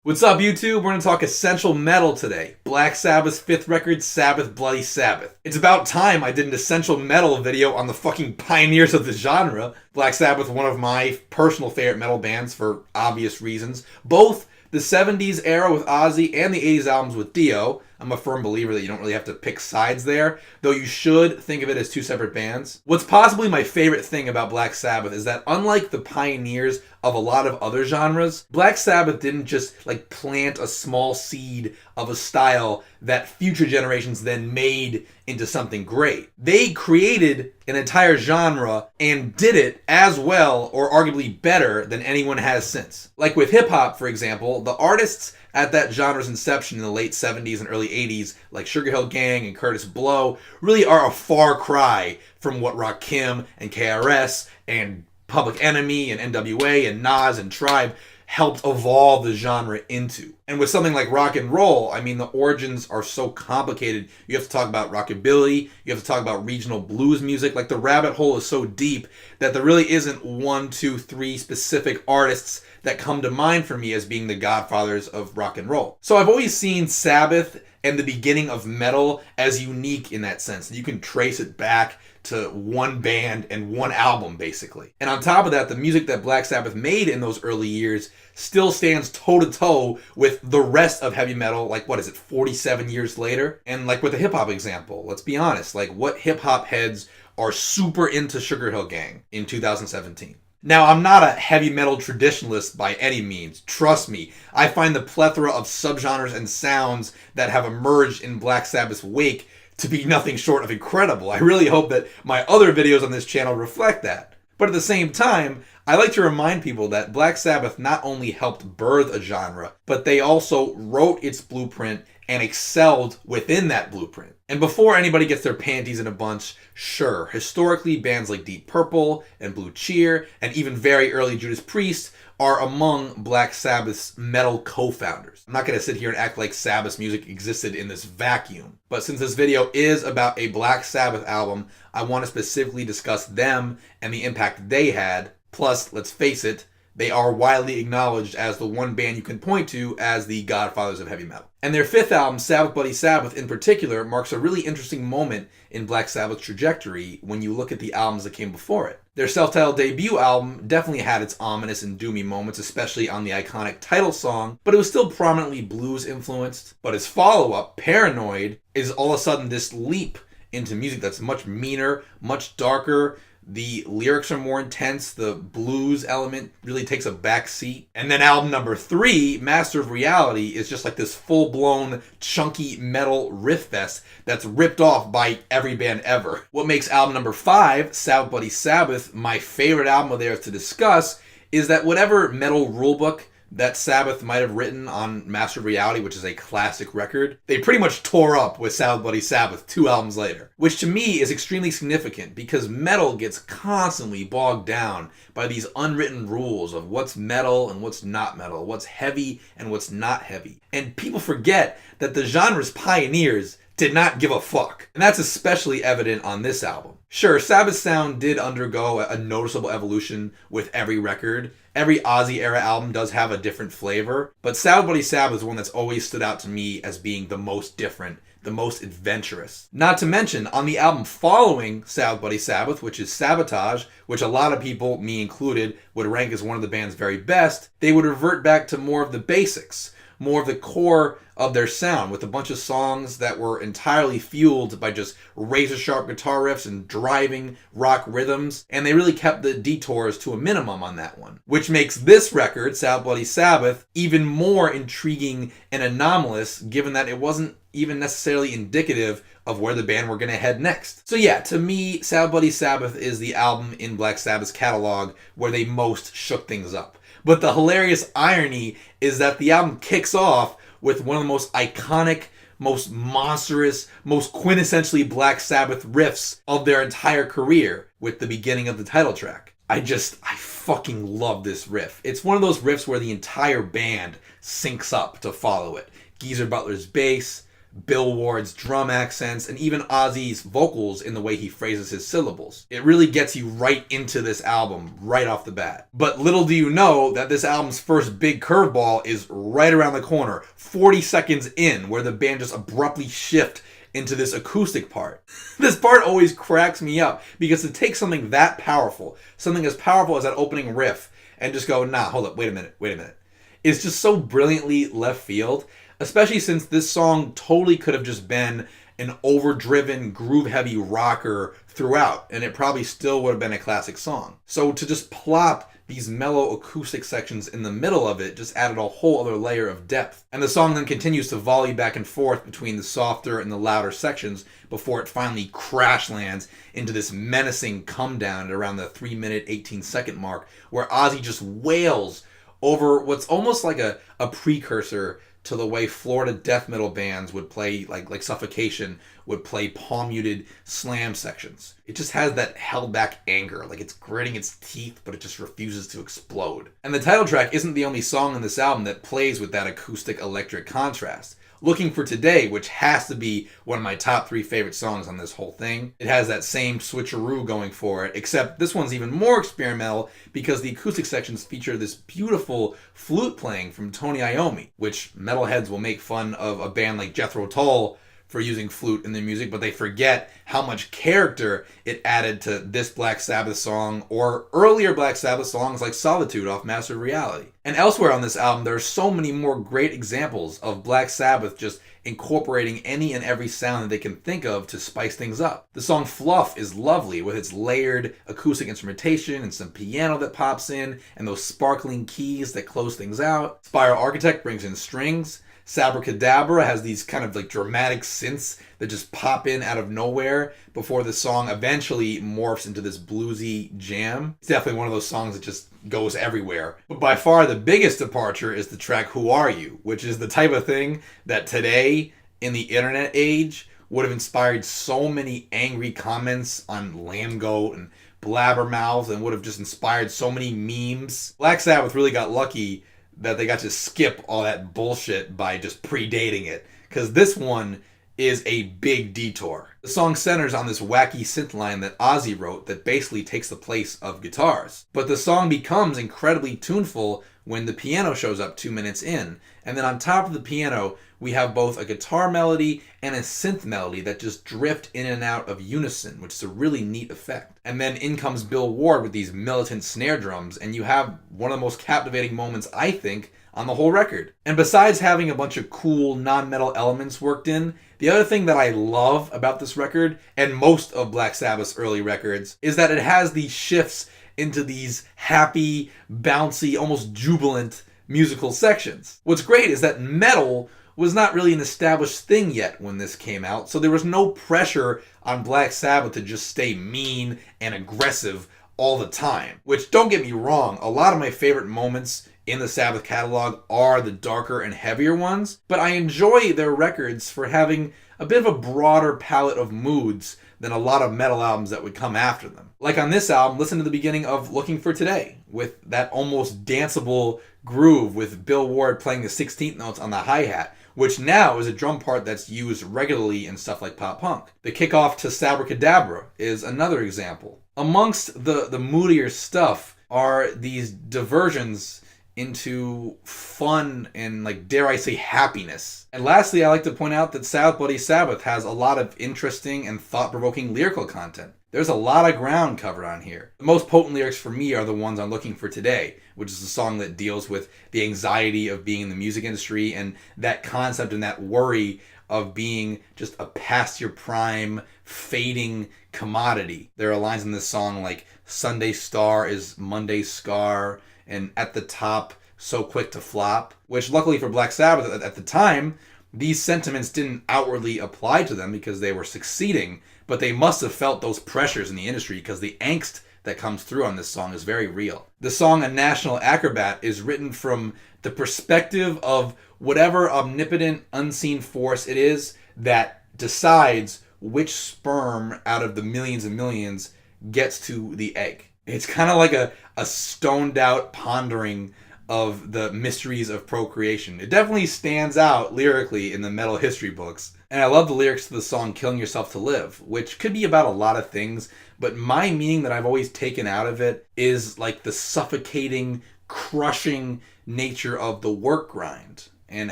What's up, YouTube? We're going to talk essential metal today. Black Sabbath's fifth record, Sabbath Bloody Sabbath. It's about time I did an essential metal video on the fucking pioneers of the genre. Black Sabbath, one of my personal favorite metal bands for obvious reasons. Both the 70s era with Ozzy and the 80s albums with Dio. I'm a firm believer that you don't really have to pick sides there, though you should think of it as two separate bands. What's possibly my favorite thing about Black Sabbath is that unlike the pioneers of a lot of other genres, Black Sabbath didn't just plant a small seed of a style that future generations then made into something great. They created an entire genre and did it as well or arguably better than anyone has since. Like with hip-hop, for example, the artists at that genre's inception in the late 70s and early 80s, like Sugar Hill Gang and Curtis Blow, really are a far cry from what Rakim and KRS and Public Enemy and NWA and Nas and Tribe helped evolve the genre into. And with something like rock and roll, I mean, the origins are so complicated. You have to talk about rockabilly, you have to talk about regional blues music. Like, the rabbit hole is so deep that there really isn't 1, 2, 3 specific artists that come to mind for me as being the godfathers of rock and roll. So I've always seen Sabbath and the beginning of metal as unique in that sense. You can trace it back to one band and one album, basically. And on top of that, the music that Black Sabbath made in those early years still stands toe-to-toe with the rest of heavy metal, 47 years later? And with the hip-hop example, let's be honest, what hip-hop heads are super into Sugar Hill Gang in 2017? Now, I'm not a heavy metal traditionalist by any means. Trust me, I find the plethora of subgenres and sounds that have emerged in Black Sabbath's wake to be nothing short of incredible. I really hope that my other videos on this channel reflect that. But at the same time, I like to remind people that Black Sabbath not only helped birth a genre, but they also wrote its blueprint and excelled within that blueprint. And before anybody gets their panties in a bunch, sure, historically bands like Deep Purple and Blue Cheer and even very early Judas Priest are among Black Sabbath's metal co-founders. I'm not going to sit here and act like Sabbath's music existed in this vacuum, but since this video is about a Black Sabbath album, I want to specifically discuss them and the impact they had. Plus, let's face it, they are widely acknowledged as the one band you can point to as the godfathers of heavy metal. And their fifth album, Sabbath Bloody Sabbath in particular, marks a really interesting moment in Black Sabbath's trajectory when you look at the albums that came before it. Their self-titled debut album definitely had its ominous and doomy moments, especially on the iconic title song, but it was still prominently blues influenced. But its follow-up, Paranoid, is all of a sudden this leap into music that's much meaner, much darker. The lyrics are more intense, the blues element really takes a back seat. And then album number 3, Master of Reality, is just this full-blown, chunky metal riff fest that's ripped off by every band ever. What makes album number 5, Sabbath Bloody Sabbath, my favorite album of theirs to discuss is that whatever metal rulebook that Sabbath might have written on Master of Reality, which is a classic record, they pretty much tore up with Sabbath Bloody Sabbath 2 albums later. Which to me is extremely significant because metal gets constantly bogged down by these unwritten rules of what's metal and what's not metal, what's heavy and what's not heavy. And people forget that the genre's pioneers did not give a fuck. And that's especially evident on this album. Sure, Sabbath's sound did undergo a noticeable evolution with every record. Every Ozzy era album does have a different flavor, but Sabbath Bloody Sabbath is one that's always stood out to me as being the most different, the most adventurous. Not to mention, on the album following Sabbath Bloody Sabbath, which is Sabotage, which a lot of people, me included, would rank as one of the band's very best, they would revert back to more of the basics, more of the core of their sound, with a bunch of songs that were entirely fueled by just razor-sharp guitar riffs and driving rock rhythms, and they really kept the detours to a minimum on that one. Which makes this record, Sabbath Bloody Sabbath, even more intriguing and anomalous, given that it wasn't even necessarily indicative of where the band were going to head next. So yeah, to me, Sabbath Bloody Sabbath is the album in Black Sabbath's catalog where they most shook things up. But the hilarious irony is that the album kicks off with one of the most iconic, most monstrous, most quintessentially Black Sabbath riffs of their entire career with the beginning of the title track. I fucking love this riff. It's one of those riffs where the entire band syncs up to follow it. Geezer Butler's bass, Bill Ward's drum accents, and even Ozzy's vocals in the way he phrases his syllables. It really gets you right into this album right off the bat. But little do you know that this album's first big curveball is right around the corner, 40 seconds in, where the band just abruptly shift into this acoustic part. This part always cracks me up because to take something that powerful, something as powerful as that opening riff, and just go, nah, hold up, wait a minute, is just so brilliantly left field, especially since this song totally could have just been an overdriven, groove-heavy rocker throughout, and it probably still would have been a classic song. So to just plop these mellow acoustic sections in the middle of it just added a whole other layer of depth. And the song then continues to volley back and forth between the softer and the louder sections before it finally crash lands into this menacing come down at around the 3-minute 18-second mark, where Ozzy just wails over what's almost like a precursor to the way Florida death metal bands would play, like Suffocation would play palm-muted slam sections. It just has that held-back anger, like it's gritting its teeth, but it just refuses to explode. And the title track isn't the only song on this album that plays with that acoustic electric contrast. Looking for Today, which has to be one of my top 3 favorite songs on this whole thing. It has that same switcheroo going for it, except this one's even more experimental because the acoustic sections feature this beautiful flute playing from Tony Iommi, which metalheads will make fun of a band like Jethro Tull for using flute in their music, but they forget how much character it added to this Black Sabbath song or earlier Black Sabbath songs like Solitude off Master of Reality. And elsewhere on this album, there are so many more great examples of Black Sabbath just incorporating any and every sound that they can think of to spice things up. The song Fluff is lovely with its layered acoustic instrumentation and some piano that pops in and those sparkling keys that close things out. Spiral Architect brings in strings. Sabracadabra has these kind of like dramatic synths that just pop in out of nowhere before the song eventually morphs into this bluesy jam. It's definitely one of those songs that just goes everywhere. But by far the biggest departure is the track Who Are You, which is the type of thing that today in the internet age would have inspired so many angry comments on Lamb Goat and Blabbermouth and would have just inspired so many memes. Black Sabbath really got lucky that they got to skip all that bullshit by just predating it, because this one is a big detour. The song centers on this wacky synth line that Ozzy wrote that basically takes the place of guitars. But the song becomes incredibly tuneful when the piano shows up 2 minutes in, and then on top of the piano we have both a guitar melody and a synth melody that just drift in and out of unison, which is a really neat effect. And then in comes Bill Ward with these militant snare drums, and you have one of the most captivating moments, I think, on the whole record. And besides having a bunch of cool non-metal elements worked in, the other thing that I love about this record, and most of Black Sabbath's early records, is that it has these shifts into these happy, bouncy, almost jubilant musical sections. What's great is that metal was not really an established thing yet when this came out, so there was no pressure on Black Sabbath to just stay mean and aggressive all the time. Which, don't get me wrong, a lot of my favorite moments in the Sabbath catalog are the darker and heavier ones, but I enjoy their records for having a bit of a broader palette of moods than a lot of metal albums that would come after them. Like on this album, listen to the beginning of Looking for Today, with that almost danceable groove with Bill Ward playing the 16th notes on the hi-hat, which now is a drum part that's used regularly in stuff like pop punk. The kickoff to Sabracadabra is another example. Amongst the moodier stuff are these diversions into fun and, like, dare I say, happiness. And lastly, I like to point out that Sabbath Bloody Sabbath has a lot of interesting and thought-provoking lyrical content. There's a lot of ground covered on here. The most potent lyrics for me are the ones on Looking for Today, which is a song that deals with the anxiety of being in the music industry and that concept and that worry of being just a past your prime, fading commodity. There are lines in this song like, Sunday star is Monday's scar, and at the top, so quick to flop, which luckily for Black Sabbath at the time, these sentiments didn't outwardly apply to them because they were succeeding, but they must have felt those pressures in the industry because the angst that comes through on this song is very real. The song A National Acrobat is written from the perspective of whatever omnipotent, unseen force it is that decides which sperm out of the millions and millions gets to the egg. It's kind of like a stoned out pondering of the mysteries of procreation. It definitely stands out lyrically in the metal history books. And I love the lyrics to the song Killing Yourself to Live, which could be about a lot of things, but my meaning that I've always taken out of it is like the suffocating, crushing nature of the work grind and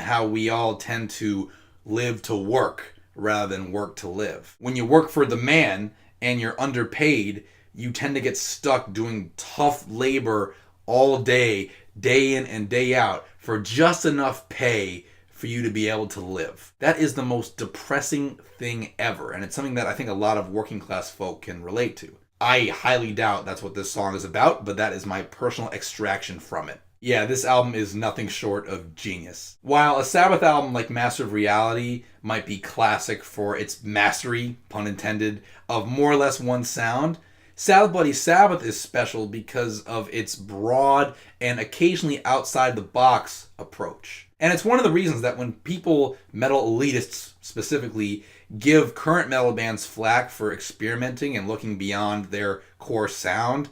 how we all tend to live to work rather than work to live. When you work for the man and you're underpaid, you tend to get stuck doing tough labor all day, day in and day out, for just enough pay for you to be able to live. That is the most depressing thing ever, and it's something that I think a lot of working class folk can relate to. I highly doubt that's what this song is about, but that is my personal extraction from it. Yeah, this album is nothing short of genius. While a Sabbath album like Master of Reality might be classic for its mastery, pun intended, of more or less one sound, Sabbath Bloody Sabbath is special because of its broad and occasionally outside the box approach. And it's one of the reasons that when people, metal elitists specifically, give current metal bands flack for experimenting and looking beyond their core sound,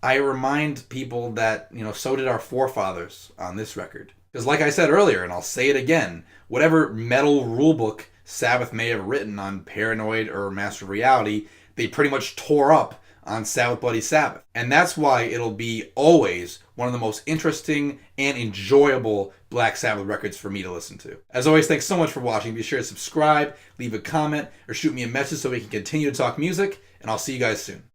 I remind people that, so did our forefathers on this record. Because like I said earlier, and I'll say it again, whatever metal rulebook Sabbath may have written on Paranoid or Master of Reality, they pretty much tore up on Sabbath Bloody Sabbath. And that's why it'll be always one of the most interesting and enjoyable Black Sabbath records for me to listen to. As always, thanks so much for watching. Be sure to subscribe, leave a comment, or shoot me a message so we can continue to talk music, and I'll see you guys soon.